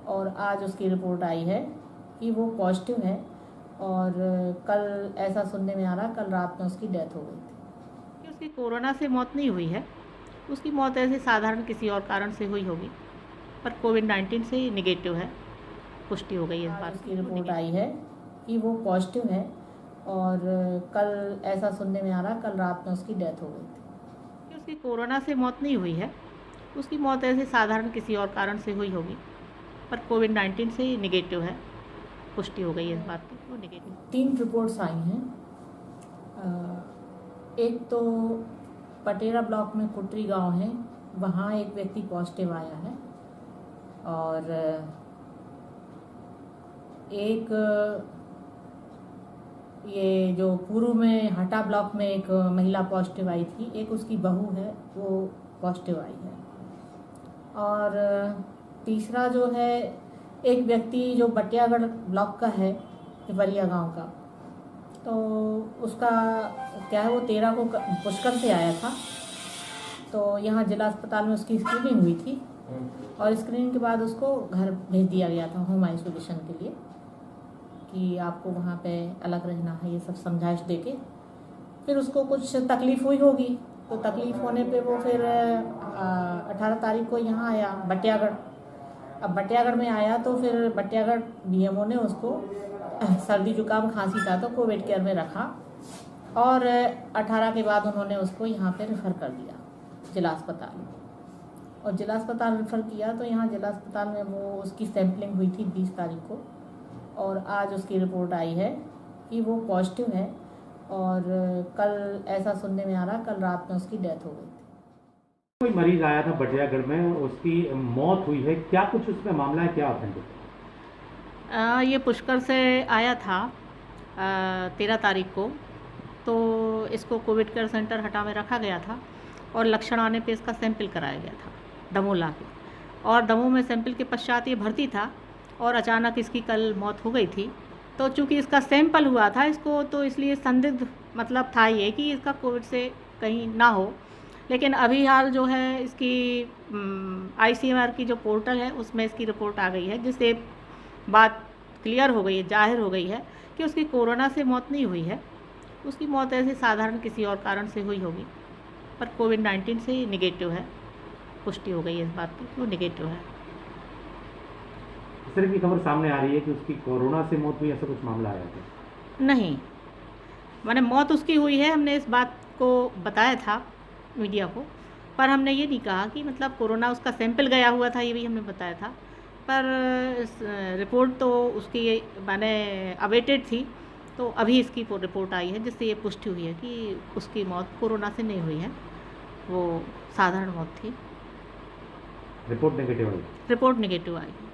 और आज उसकी रिपोर्ट आई है कि वो पॉजिटिव है। और कल ऐसा सुनने में आ रहा, कल रात में उसकी डेथ हो गई थी। उसकी कोरोना से मौत नहीं हुई है, उसकी मौत ऐसे साधारण किसी और कारण से हुई होगी, पर कोविड-19 से निगेटिव है, पुष्टि हो गई है इस आज बात उसकी की। रिपोर्ट आई है कि वो पॉजिटिव है। और कल ऐसा सुनने में आ रहा, कल रात में उसकी डेथ हो गई थी। उसकी कोरोना से मौत नहीं हुई है, उसकी मौत ऐसे साधारण किसी और कारण से हुई होगी, पर कोविड-19 से निगेटिव है, पुष्टि हो गई है इस बात की। वो निगेटिव 3 रिपोर्ट्स आई हैं। एक तो पटेरा ब्लॉक में कुटरी गांव है, वहाँ एक व्यक्ति पॉजिटिव आया है। और एक ये जो पूर्व में हटा ब्लॉक में एक महिला पॉजिटिव आई थी, एक उसकी बहू है वो पॉजिटिव आई है। और तीसरा जो है एक व्यक्ति जो बटियागढ़ ब्लॉक का है, पिपरिया गांव का, तो उसका क्या है, वो 13 को पुष्कर से आया था। तो यहाँ जिला अस्पताल में उसकी स्क्रीनिंग हुई थी और स्क्रीनिंग के बाद उसको घर भेज दिया गया था होम आइसोलेशन के लिए, कि आपको वहाँ पे अलग रहना है, ये सब समझाइश देके। फिर उसको कुछ तकलीफ़ हुई होगी, तो तकलीफ़ होने पे वो फिर 18 तारीख को यहाँ आया बटियागढ़। अब बटियागढ़ में आया तो फिर बटियागढ़ बीएमओ ने उसको सर्दी जुकाम खांसी था तो कोविड केयर में रखा। और 18 के बाद उन्होंने उसको यहाँ पे रेफ़र कर दिया जिला अस्पताल। और जिला अस्पताल रेफ़र किया तो यहाँ जिला अस्पताल में वो उसकी सैम्पलिंग हुई थी 20 तारीख को, और आज उसकी रिपोर्ट आई है कि वो पॉजिटिव है। और कल ऐसा सुनने में आ रहा, कल रात में उसकी डेथ हो गई थी। कोई मरीज आया था बटियागढ़ में, उसकी मौत हुई है, क्या कुछ उसमें मामला है, क्या ऑथेंटिक? ये पुष्कर से आया था 13 तारीख को, तो इसको कोविड केयर सेंटर हटा में रखा गया था और लक्षण आने पे इसका सैंपल कराया गया था दमोह ला के। और दमोह में सैंपल के पश्चात ये भर्ती था और अचानक इसकी कल मौत हो गई थी। तो चूँकि इसका सैंपल हुआ था इसको, तो इसलिए संदिग्ध मतलब था ये कि इसका कोविड से कहीं ना हो। लेकिन अभी हाल जो है इसकी आईसीएमआर की जो पोर्टल है उसमें इसकी रिपोर्ट आ गई है, जिससे बात क्लियर हो गई है, जाहिर हो गई है कि उसकी कोरोना से मौत नहीं हुई है, उसकी मौत ऐसे साधारण किसी और कारण से हुई होगी, पर कोविड-19 से निगेटिव है, पुष्टि हो गई है इस बात की। वो निगेटिव है। इस तरह की खबर सामने आ रही है कि उसकी कोरोना से मौत हुई, ऐसा कुछ मामला आया था? नहीं, माने मौत उसकी हुई है, हमने इस बात को बताया था मीडिया को, पर हमने ये नहीं कहा कि मतलब कोरोना उसका सैंपल गया हुआ था, ये भी हमने बताया था। पर रिपोर्ट तो उसकी माने अवेटेड थी, तो अभी इसकी रिपोर्ट आई है जिससे ये पुष्टि हुई है कि उसकी मौत कोरोना से नहीं हुई है, वो साधारण मौत थी। रिपोर्ट नेगेटिव आई। रिपोर्ट नेगेटिव आई है।